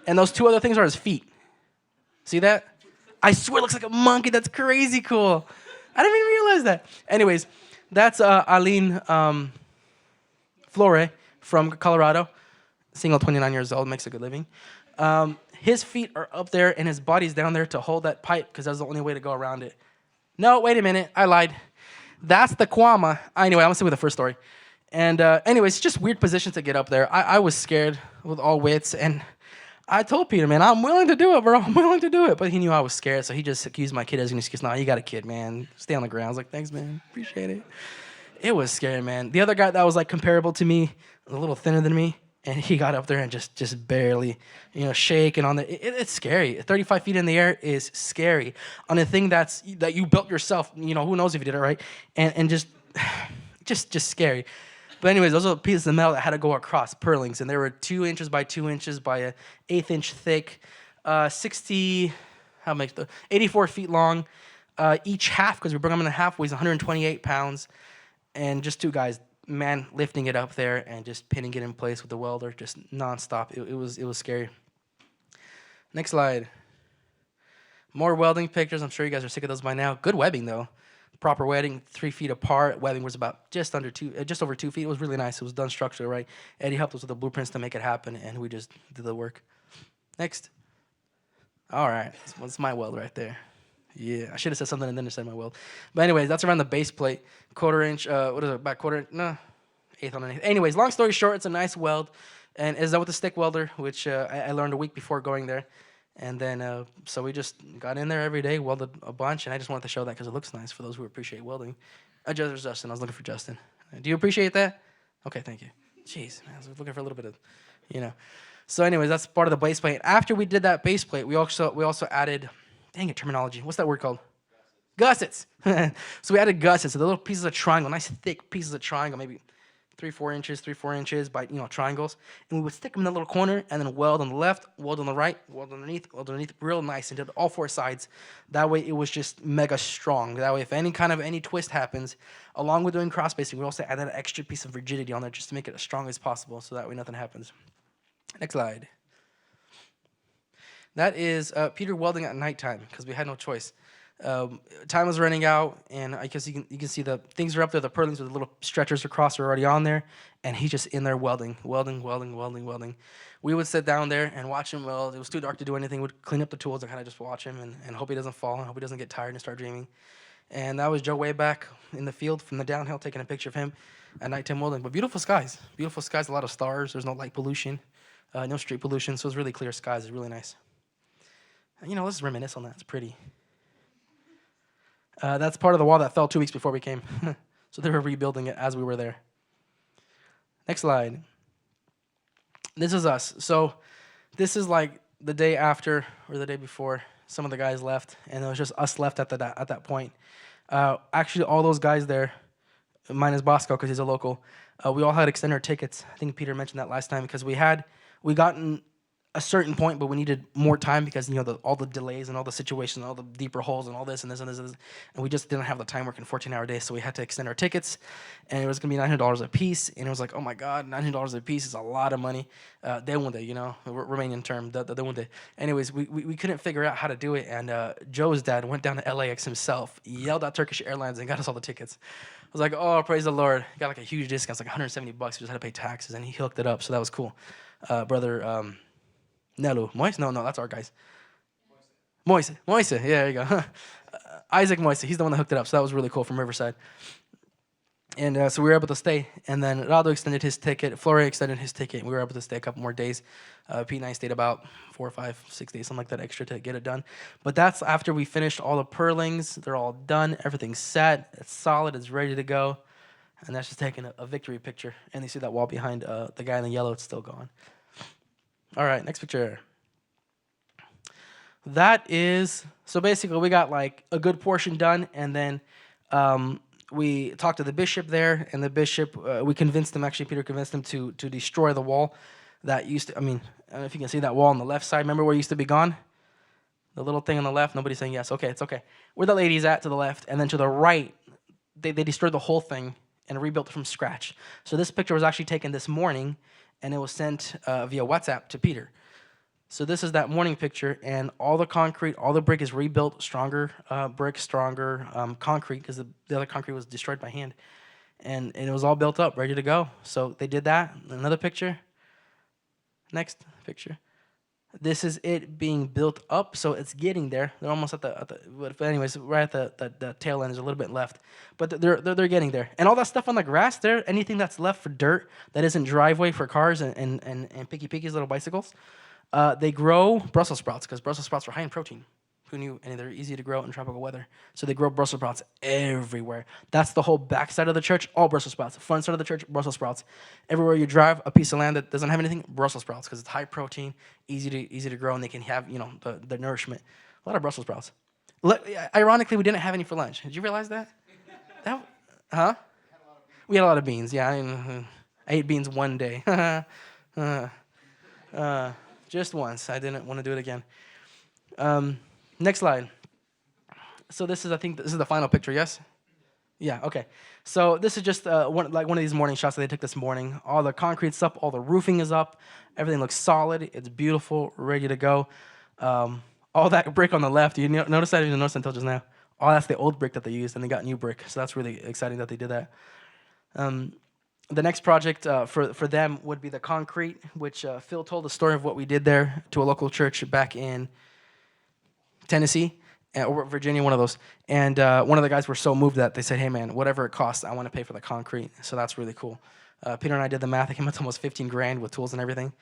And those two other things are his feet. See that? I swear it looks like a monkey. That's crazy cool. I didn't even realize that. Anyways, that's Aline Flore from Colorado. Single, 29 years old, makes a good living. His feet are up there, and his body's down there to hold that pipe, because that's the only way to go around it. No, wait a minute. I lied. That's the Kwama. Anyway, I'm going to stay with the first story. And anyways, just weird positions to get up there. I was scared with all wits, and I told Peter, man, I'm willing to do it, bro. I'm willing to do it. But he knew I was scared, so he just used my kid as an excuse. Nah, you got a kid, man. Stay on the ground. I was like, thanks, man. Appreciate it. It was scary, man. The other guy that was like comparable to me, a little thinner than me, and he got up there and just barely, shaking on it's scary. 35 feet in the air is scary on a thing that you built yourself. Who knows if you did it right, and just scary. But anyways, those are pieces of metal that had to go across purlings, and they were 2 inches by 2 inches by a 1/8 inch thick, 84 feet long. Each half, because we broke them in half, weighs 128 pounds, and just two guys. Man, lifting it up there and just pinning it in place with the welder, just nonstop. It was scary. Next slide. More welding pictures. I'm sure you guys are sick of those by now. Good webbing though. Proper webbing, 3 feet apart. Webbing was about just over 2 feet. It was really nice. It was done structurally right. Eddie helped us with the blueprints to make it happen, and we just did the work. Next. All right, that's my weld right there. Yeah, I should have said something and then said my weld. But anyways, that's around the base plate. 1/4 inch, what is it, about 1/4 inch? No, 1/8 on an 1/8. Anyways, long story short, it's a nice weld. And it's done with a stick welder, which I learned a week before going there. And then, so we just got in there every day, welded a bunch. And I just wanted to show that because it looks nice for those who appreciate welding. There's Justin. I was looking for Justin. Do you appreciate that? Okay, thank you. Jeez, man, I was looking for a little bit of, So anyways, that's part of the base plate. After we did that base plate, we also added... Dang it, terminology. What's that word called? Gussets. So we added gussets, so the little pieces of triangle, nice thick pieces of triangle, maybe 3-4 inches by triangles, and we would stick them in the little corner and then weld on the left, weld on the right, weld underneath, real nice, and did all 4 sides. That way, it was just mega strong. That way, if any twist happens, along with doing cross spacing, we also added an extra piece of rigidity on there just to make it as strong as possible, so that way nothing happens. Next slide. That is Peter welding at nighttime because we had no choice. Time was running out, and I guess you can see the things are up there. The purlings with the little stretchers across are already on there, and he's just in there welding. We would sit down there and watch him weld. It was too dark to do anything. We'd clean up the tools and kind of just watch him and hope he doesn't fall and hope he doesn't get tired and start dreaming. And that was Joe way back in the field from the downhill, taking a picture of him at nighttime welding. But beautiful skies, a lot of stars. There's no light pollution, no street pollution, so it was really clear skies. It's really nice. Let's reminisce on that. It's pretty. That's part of the wall that fell 2 weeks before we came. So they were rebuilding it as we were there. Next slide. This is us. So this is like the day after or the day before some of the guys left, and it was just us left at that point. Actually, all those guys there, minus Bosco because he's a local, we all had extended tickets. I think Peter mentioned that last time because we gotten a certain point, but we needed more time because all the delays and all the situations, all the deeper holes and all this and this and this and we just didn't have the time working 14-hour days, so we had to extend our tickets, and it was gonna be $900 a piece, and it was like, oh my God, $900 a piece is a lot of money. De unde, Romanian term, de unde. Anyways, we couldn't figure out how to do it, and Joe's dad went down to LAX himself, yelled at Turkish Airlines, and got us all the tickets. I was like, oh, praise the Lord. Got like a huge discount. It's like $170. We just had to pay taxes, and he hooked it up, so that was cool. Brother Nelu. Moise? No, that's our guys. Moise. Yeah, there you go. Isaac Moise. He's the one that hooked it up, so that was really cool from Riverside. And so we were able to stay. And then Rado extended his ticket. Flore extended his ticket. And we were able to stay a couple more days. Pete and I stayed about 4 or 5, 6 days, something like that extra to get it done. But that's after we finished all the purlings. They're all done. Everything's set. It's solid. It's ready to go. And that's just taking a victory picture. And you see that wall behind the guy in the yellow. It's still gone. All right, next picture. That is, so basically we got like a good portion done, and then we talked to the bishop there, and the bishop, we convinced him, actually Peter convinced him to destroy the wall that used to, I don't know if you can see that wall on the left side. Remember where it used to be gone? The little thing on the left, nobody's saying yes. Okay, it's okay. Where the lady's at to the left, and then to the right, they destroyed the whole thing and rebuilt it from scratch. So this picture was actually taken this morning, and it was sent via WhatsApp to Peter. So this is that morning picture, and all the concrete, all the brick is rebuilt, stronger brick, stronger concrete, because the other concrete was destroyed by hand. And it was all built up, ready to go. So they did that. Another picture. Next picture. This is it being built up, so it's getting there. They're almost at the but anyways, right at the tail end. There's a little bit left, but they're getting there. And all that stuff on the grass there, anything that's left for dirt that isn't driveway for cars and picky little bicycles, they grow Brussels sprouts because Brussels sprouts are high in protein. Who knew? And they're easy to grow in tropical weather. So they grow Brussels sprouts everywhere. That's the whole back side of the church, all Brussels sprouts. Front side of the church, Brussels sprouts. Everywhere you drive, a piece of land that doesn't have anything, Brussels sprouts, because it's high protein, easy to grow, and they can have the nourishment. A lot of Brussels sprouts. Ironically, we didn't have any for lunch. Did you realize that? Huh? We had a lot of beans. Yeah, I ate beans one day. Just once. I didn't want to do it again. Next slide. So this is, I think, this is the final picture, yes? Yeah, okay. So this is just one of these morning shots that they took this morning. All the concrete's up, all the roofing is up, everything looks solid, it's beautiful, ready to go. All that brick on the left, you notice that? I didn't notice until just now. Oh, that's the old brick that they used, and they got new brick, so that's really exciting that they did that. The next project for them would be the concrete, which Phil told the story of what we did there to a local church back in Tennessee, or Virginia, one of those. And one of the guys were so moved that they said, hey, man, whatever it costs, I want to pay for the concrete. So that's really cool. Peter and I did the math. It came out to almost $15,000 with tools and everything.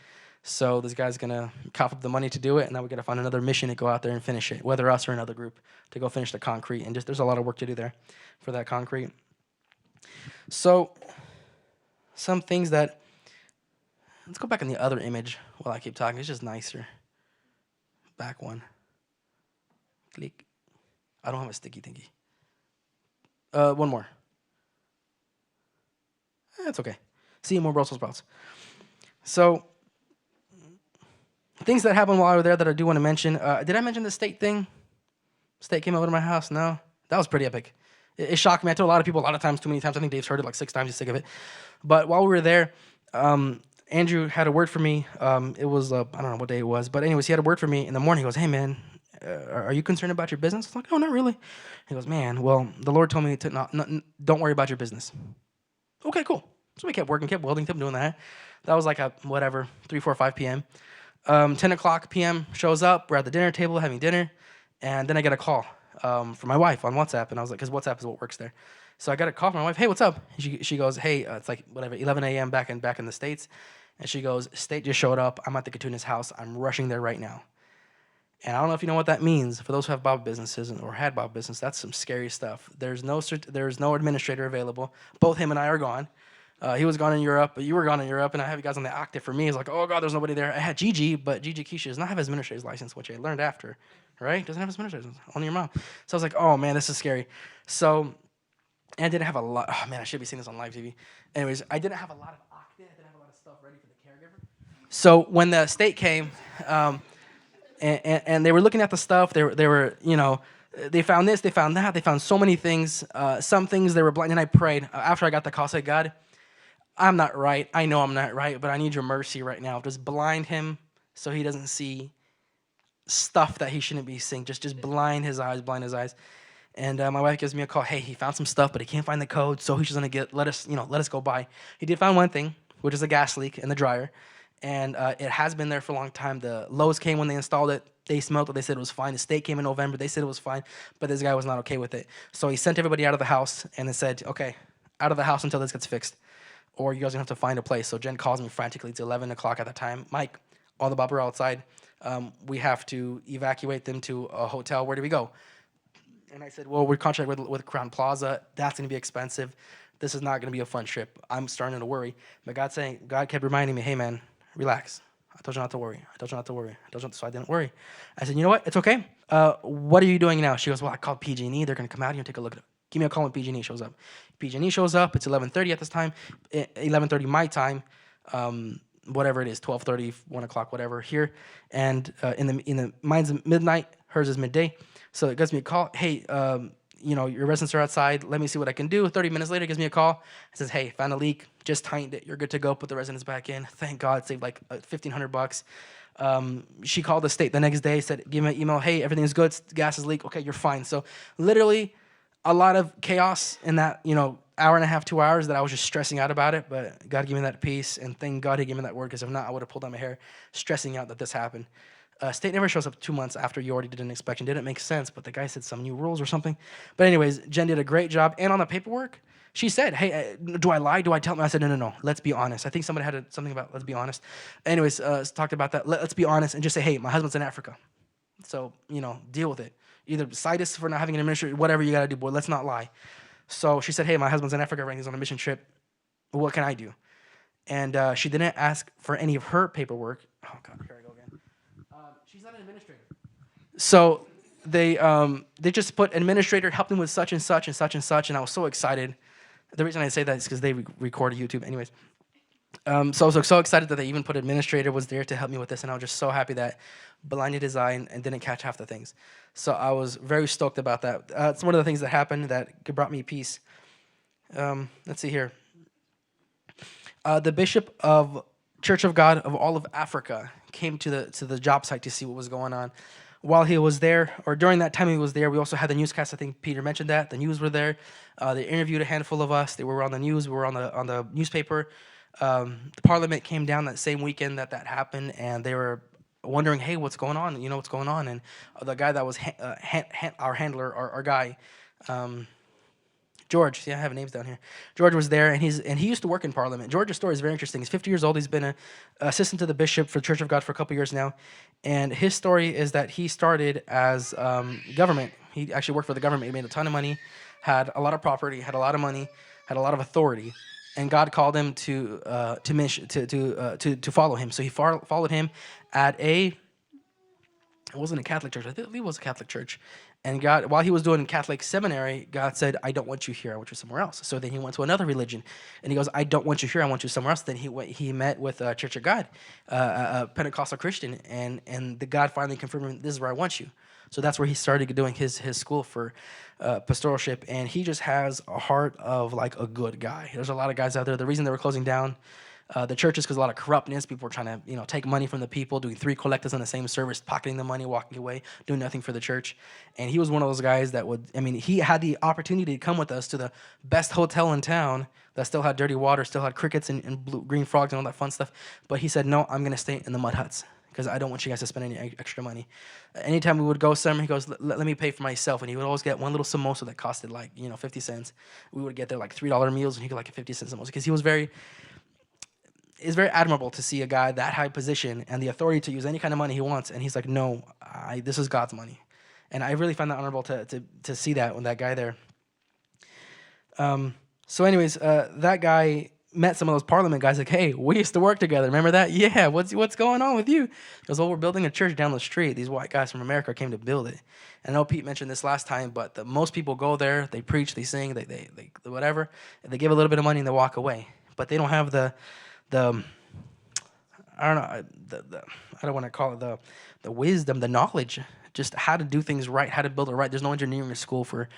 So this guy's going to cough up the money to do it, and now we got to find another mission to go out there and finish it, whether us or another group, to go finish the concrete. And just there's a lot of work to do there for that concrete. So some things that, let's go back in the other image while I keep talking. It's just nicer. Back one. Click. I don't have a sticky thingy. One more. That's okay. See more Brussels sprouts. So, things that happened while I was there that I do want to mention. Did I mention the state thing? State came over to my house? No? That was pretty epic. It shocked me. I told a lot of people a lot of times, too many times. I think Dave's heard it like 6 times. He's sick of it. But while we were there, Andrew had a word for me. It was, I don't know what day it was. But anyways, he had a word for me in the morning. He goes, hey, man, are you concerned about your business? I was like, oh, not really. He goes, man, well, the Lord told me to don't worry about your business. Okay, cool. So we kept working, kept welding, kept doing that. That was like a, 3, 4, 5 p.m. 10 o'clock p.m. shows up. We're at the dinner table having dinner. And then I get a call from my wife on WhatsApp. And I was like, because WhatsApp is what works there. So I got a call from my wife. Hey, what's up? And she goes, hey, it's like 11 a.m. back in the States. And she goes, State just showed up. I'm at the Katuna's house. I'm rushing there right now. And I don't know if you know what that means. For those who have Bible businesses or had Bible business, that's some scary stuff. There's no administrator available. Both him and I are gone. He was gone in Europe, but you were gone in Europe, and I have you guys on the active for me. It's like, oh God, there's nobody there. I had Gigi, but Gigi Keisha does not have his administrator's license, which I learned after, right? Doesn't have his administrator's license, only your mom. So I was like, oh man, this is scary. So, and I didn't have a lot. Oh man, I should be seeing this on live TV. Anyways, I didn't have a lot of octane. I didn't have a lot of stuff ready for the caregiver. So when the state came, and they were looking at the stuff, they were, they found this, they found that, they found so many things. Some things they were blind, and I prayed after I got the call. I said, God, I'm not right. I know I'm not right, but I need your mercy right now. Just blind him so he doesn't see stuff that he shouldn't be seeing. Just blind his eyes, blind his eyes. And my wife gives me a call. Hey, he found some stuff, but he can't find the code, so he's just gonna let us go by. He did find one thing, which is a gas leak in the dryer, and it has been there for a long time. The Lowe's came when they installed it. They smelled it. They said it was fine. The state came in November. They said it was fine, but this guy was not okay with it. So he sent everybody out of the house and then said, okay, out of the house until this gets fixed, or you guys are going to have to find a place. So Jen calls me frantically. It's 11 o'clock at the time. Mike, all the Bob are outside. We have to evacuate them to a hotel. Where do we go? And I said, well, we're contracted with Crown Plaza. That's going to be expensive. This is not going to be a fun trip. I'm starting to worry. But God kept reminding me, hey, man, relax. I told you not to worry. I told you not to worry. So I didn't worry. I said, you know what? It's okay. What are you doing now? She goes, well, I called PG&E. They're going to come out here and take a look at it. Give me a call when PG&E shows up. PG&E shows up. It's 11:30 at this time. 11:30 my time. Whatever it is, 12:30, 1 o'clock, whatever here. And mine's midnight. Hers is midday. So it gives me a call. Hey, your residents are outside. Let me see what I can do. 30 minutes later, it gives me a call. It says, hey, found a leak. Just tightened it. You're good to go. Put the residents back in. Thank God. Saved like $1,500. She called the state the next day, said, give me an email. Hey, everything's good. Gas is leak. Okay, you're fine. So literally a lot of chaos in that, hour and a half, 2 hours that I was just stressing out about it. But God gave me that peace. And thank God he gave me that word, because if not, I would have pulled out my hair stressing out that this happened. State never shows up 2 months after you already did an inspection. Didn't make sense, but the guy said some new rules or something. But anyways, Jen did a great job. And on the paperwork, she said, hey, do I lie? Do I tell them? I said, no. Let's be honest. I think somebody had something about let's be honest. Anyways, talked about that. Let's be honest and just say, hey, my husband's in Africa. So, deal with it. Either cite us for not having an administrator, whatever you got to do, boy. Let's not lie. So she said, hey, my husband's in Africa, right? He's on a mission trip. What can I do? And she didn't ask for any of her paperwork. Oh, God, here I go again. She's not an administrator. So they just put administrator, helped them with such and such and such and such, and I was so excited. The reason I say that is because they recorded YouTube anyways. So I was so excited that they even put administrator was there to help me with this, and I was just so happy that blinded his eye and didn't catch half the things. So I was very stoked about that. It's one of the things that happened that brought me peace. Let's see here. The bishop of Church of God of all of Africa came to the job site to see what was going on. While he was there, or during that time he was there, we also had the newscast. I think Peter mentioned that. The news were there. They interviewed a handful of us. They were on the news. We were on the newspaper. The Parliament came down that same weekend that happened, and they were wondering, hey, what's going on? What's going on? And the guy that was our handler, our guy, George, I have names down here. George was there, and he used to work in Parliament. George's story is very interesting. He's 50 years old. He's been an assistant to the bishop for Church of God for a couple years now. And his story is that he started as government. He actually worked for the government. He made a ton of money, had a lot of property, had a lot of money, had a lot of authority. And God called him to follow him. So he followed him at it wasn't a Catholic church. I think it was a Catholic church. And God, while he was doing Catholic seminary, God said, I don't want you here. I want you somewhere else. So then he went to another religion. And he goes, I don't want you here. I want you somewhere else. Then he met with Church of God, a Pentecostal Christian. And the God finally confirmed him, this is where I want you. So that's where he started doing his school for pastoralship. And he just has a heart of like a good guy. There's a lot of guys out there. The reason they were closing down the church is because a lot of corruptness. People were trying to, take money from the people, doing 3 collectives on the same service, pocketing the money, walking away, doing nothing for the church. And he was one of those guys that he had the opportunity to come with us to the best hotel in town that still had dirty water, still had crickets and green frogs and all that fun stuff. But he said, no, I'm going to stay in the mud huts because I don't want you guys to spend any extra money. Anytime we would go somewhere, he goes, let me pay for myself. And he would always get one little samosa that costed 50 cents. We would get there like $3 meals, and he got like a 50-cent samosa because he was very... it's very admirable to see a guy that high position and the authority to use any kind of money he wants, and he's like, no, this is God's money. And I really find that honorable to see that when that guy there. So anyways, that guy met some of those Parliament guys, like, hey, we used to work together. Remember that? Yeah, what's going on with you? He goes, well, we're building a church down the street. These white guys from America came to build it. And I know Pete mentioned this last time, but most people go there, they preach, they sing, they whatever, they give a little bit of money and they walk away. But they don't have the I don't know, I don't want to call it the wisdom, the knowledge, just how to do things right, how to build it right. There's no engineering school for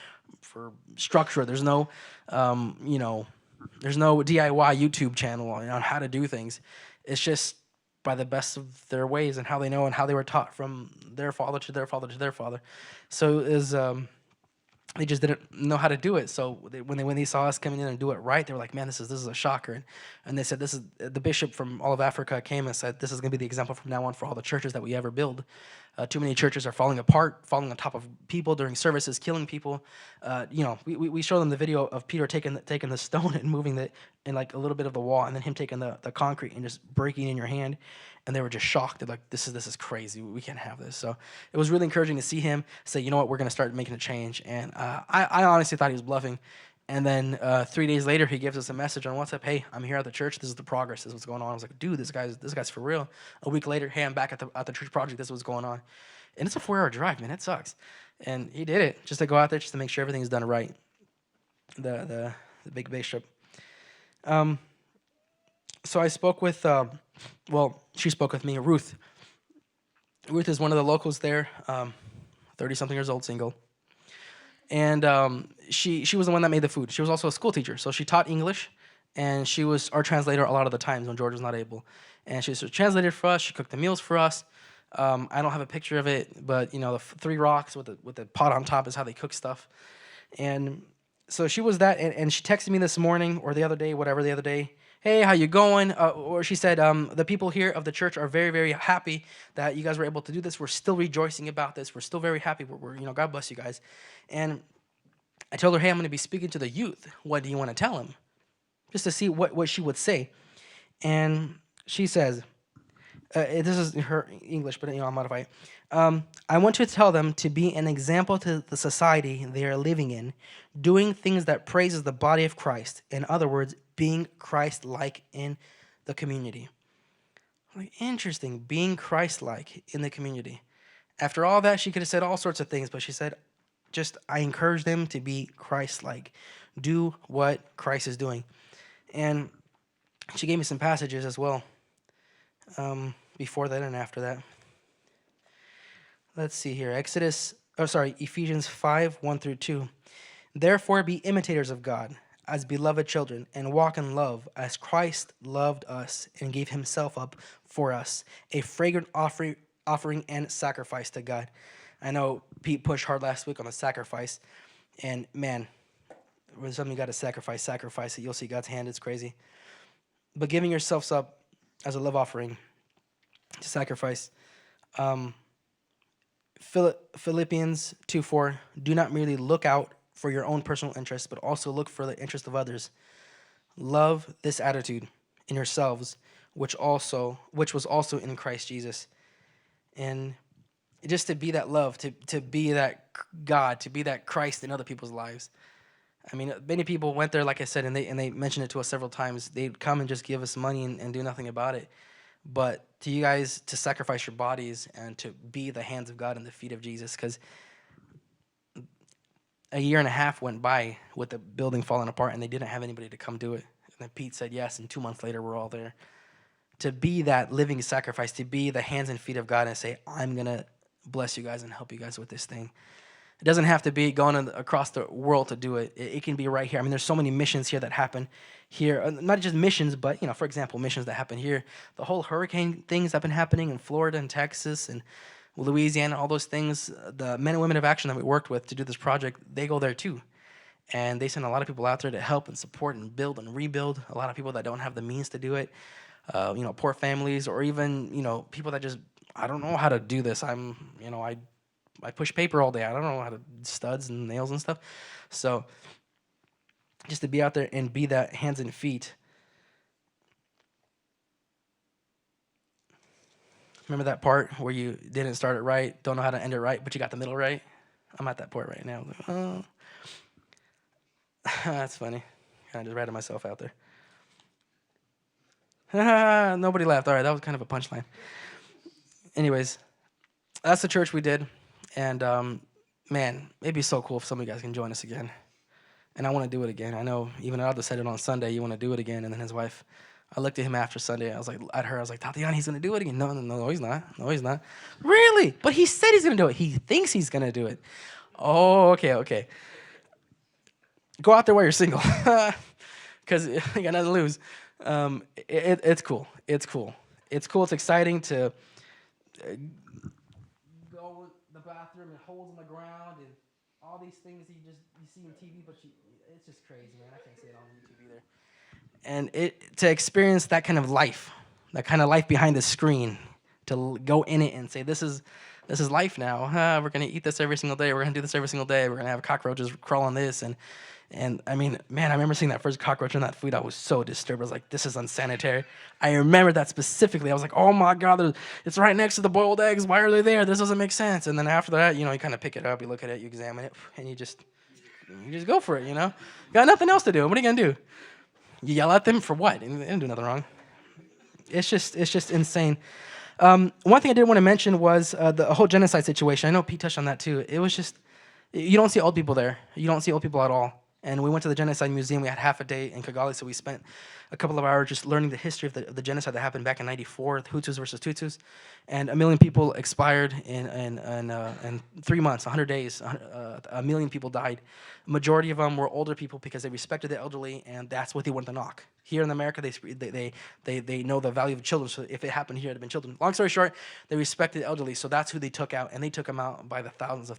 structure. There's no, there's no DIY YouTube channel on how to do things. It's just by the best of their ways and how they know and how they were taught from their father to their father to their father. So it was, they just didn't know how to do it. So when they saw us coming in and do it right, they were like, man, this is a shocker. And they said, this is the bishop from all of Africa came and said, this is going to be the example from now on for all the churches that we ever build. Too many churches are falling apart, falling on top of people during services, killing people. We show them the video of Peter taking the stone and moving it in like a little bit of the wall, and then him taking the concrete and just breaking in your hand. And they were just shocked. They're like, this is crazy. We can't have this. So it was really encouraging to see him say, you know what, we're going to start making a change. And I honestly thought he was bluffing. And then 3 days later, he gives us a message on WhatsApp. Hey, I'm here at the church. This is the progress. This is what's going on. I was like, dude, this guy's for real. A week later, hey, I'm back at the church project. This is what's going on. And it's a 4-hour drive, man. It sucks. And he did it just to go out there, just to make sure everything's done right. The big bishop. So I spoke with, she spoke with me, Ruth. Ruth is one of the locals there, 30-something years old, single. And she was the one that made the food. She was also a school teacher, so she taught English, and she was our translator a lot of the times when George was not able. And she translated for us. She cooked the meals for us. I don't have a picture of it, but the 3 rocks with the pot on top is how they cook stuff. And so she was that, and she texted me this morning or the other day, hey, how you going? Or she said, the people here of the church are very, very happy that you guys were able to do this. We're still rejoicing about this. We're still very happy. We're God bless you guys. And I told her, hey, I'm going to be speaking to the youth. What do you want to tell them? Just to see what she would say. And she says, this is her English, but I'll modify it. I want to tell them to be an example to the society they are living in, doing things that praises the body of Christ. In other words, being Christ-like in the community. Like, interesting, being Christ-like in the community. After all that, she could have said all sorts of things, but she said, I encourage them to be Christ-like. Do what Christ is doing. And she gave me some passages as well, before that and after that. Let's see here. Ephesians 5, 1-2. Therefore be imitators of God, as beloved children, and walk in love, as Christ loved us and gave himself up for us, a fragrant offering and sacrifice to God. I know Pete pushed hard last week on the sacrifice, and man, when something you got to sacrifice it. You'll see God's hand. It's crazy. But giving yourselves up as a love offering to sacrifice. Philippians 2:4. Do not merely look out for your own personal interests, but also look for the interest of others. Love this attitude in yourselves, which was also in Christ Jesus. And just to be that love, to be that God, to be that Christ in other people's lives. I mean, many people went there, like I said, and they mentioned it to us several times. They'd come and just give us money and do nothing about it. But to you guys, to sacrifice your bodies and to be the hands of God and the feet of Jesus, because a year and a half went by with the building falling apart, and they didn't have anybody to come do it. And then Pete said yes, and 2 months later, we're all there. To be that living sacrifice, to be the hands and feet of God and say, I'm going to bless you guys and help you guys with this thing. It doesn't have to be going across the world to do it. It can be right here. I mean, there's so many missions here that happen here. Not just missions, but, for example, missions that happen here. The whole hurricane things that have been happening in Florida and Texas and Louisiana, all those things, the men and women of action that we worked with to do this project, they go there too. And they send a lot of people out there to help and support and build and rebuild. A lot of people that don't have the means to do it, poor families, or even, people that just, I don't know how to do this. I push paper all day. I don't know how to studs and nails and stuff. So just to be out there and be that hands and feet. Remember that part where you didn't start it right, don't know how to end it right, but you got the middle right? I'm at that point right now. Like, oh, that's funny. I just ratted myself out there. Nobody laughed. All right, that was kind of a punchline. Anyways, that's the church we did. And man, it'd be so cool if some of you guys can join us again. And I want to do it again. I know even Aldo said it on Sunday, you want to do it again. And then his wife, I looked at him after Sunday. I was like, at her, I was like, Tatiana, he's going to do it again. No, he's not. No, he's not. Really? But he said he's going to do it. He thinks he's going to do it. Oh, okay. Go out there while you're single. Because you got nothing to lose. It's cool. It's cool. It's cool. It's exciting to go to the bathroom and holes in the ground and all these things that you see on TV, but it's just crazy, man. I can't say it on YouTube either. And to experience that kind of life behind the screen, to go in it and say, this is life now. We're gonna eat this every single day. We're gonna do this every single day. We're gonna have cockroaches crawl on this, and I mean, man, I remember seeing that first cockroach in that food. I was so disturbed. I was like, this is unsanitary. I remember that specifically. I was like, oh my God, it's right next to the boiled eggs. Why are they there? This doesn't make sense. And then after that, you kind of pick it up, you look at it, you examine it, and you just go for it, You got nothing else to do. What are you going to do? You yell at them for what? They didn't do nothing wrong. It's just insane. One thing I did want to mention was the whole genocide situation. I know Pete touched on that too. It was just, you don't see old people there. You don't see old people at all. And we went to the Genocide Museum. We had half a day in Kigali, so we spent a couple of hours just learning the history of the genocide that happened back in '94, the Hutus versus Tutsis. And 1 million people expired in 3 months, 100 days. 1 million people died. Majority of them were older people because they respected the elderly, and that's what they wanted to knock. Here in America, they know the value of children, so if it happened here, it would have been children. Long story short, they respected the elderly, so that's who they took out, and they took them out by the thousands and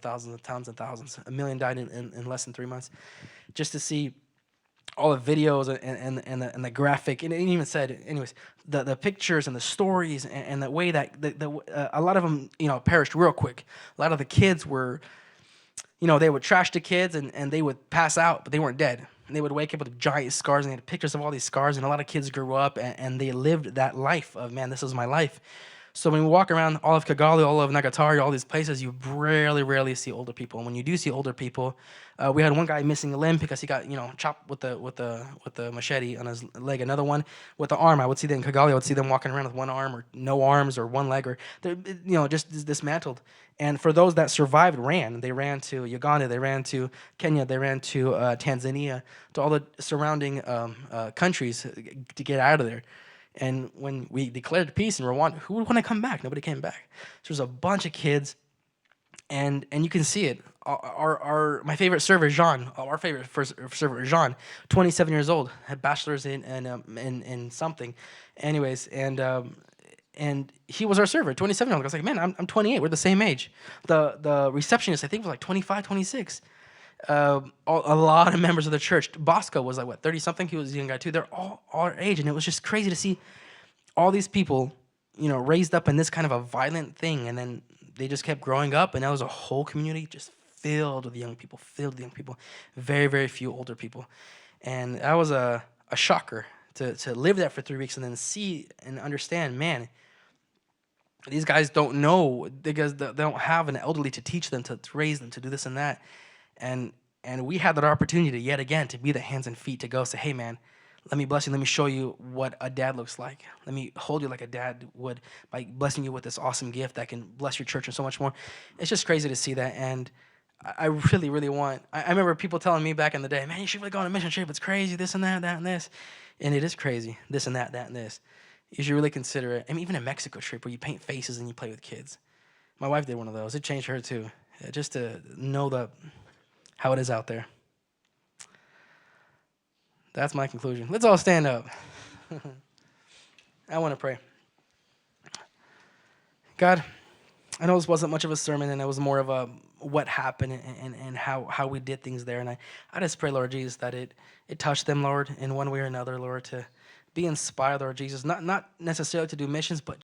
thousands. 1 million died in less than 3 months. Just to see all the videos and the graphic, and it even said, anyways, the pictures and the stories and the way that a lot of them, perished real quick. A lot of the kids were, they would trash the kids and they would pass out, but they weren't dead. And they would wake up with giant scars, and they had pictures of all these scars, and a lot of kids grew up and they lived that life of, man, this is my life. So when we walk around all of Kigali, all of Nagatari, all these places, you rarely see older people. And when you do see older people, we had one guy missing a limb because he got chopped with the machete on his leg. Another one with the arm. I would see them in Kigali. I would see them walking around with one arm or no arms or one leg, or they're just dismantled. And for those that survived, they ran to Uganda, they ran to Kenya, they ran to Tanzania, to all the surrounding countries to get out of there. And when we declared peace in Rwanda, who would want to come back? Nobody came back. So there's a bunch of kids, and you can see it. My favorite server, Jean, our favorite server, Jean, 27 years old, had bachelor's in something. Anyways, and he was our server, 27-year-old. I was like, man, I'm 28. We're the same age. The receptionist, I think, was like 25, 26. A lot of members of the church. Bosco was like, 30-something? He was a young guy too. They're all our age, and it was just crazy to see all these people, raised up in this kind of a violent thing, and then they just kept growing up, and that was a whole community just filled with young people, very, very few older people. And that was a shocker to live that for 3 weeks and then see and understand, man, these guys don't know because they don't have an elderly to teach them, to raise them, to do this and that. And we had that opportunity yet again to be the hands and feet, to go say, hey, man, let me bless you. Let me show you what a dad looks like. Let me hold you like a dad would by blessing you with this awesome gift that can bless your church and so much more. It's just crazy to see that. And I really, really want, I remember people telling me back in the day, man, you should really go on a mission trip. It's crazy, this and that, and this. And it is crazy, this and that, and this. You should really consider it. I mean, even a Mexico trip where you paint faces and you play with kids. My wife did one of those. It changed her too. Just to know how it is out there. That's my conclusion. Let's all stand up. I want to pray. God, I know this wasn't much of a sermon, and it was more of a what happened and how we did things there. And I just pray, Lord Jesus, that it touched them, Lord, in one way or another, Lord, to be inspired, Lord Jesus, not necessarily to do missions, but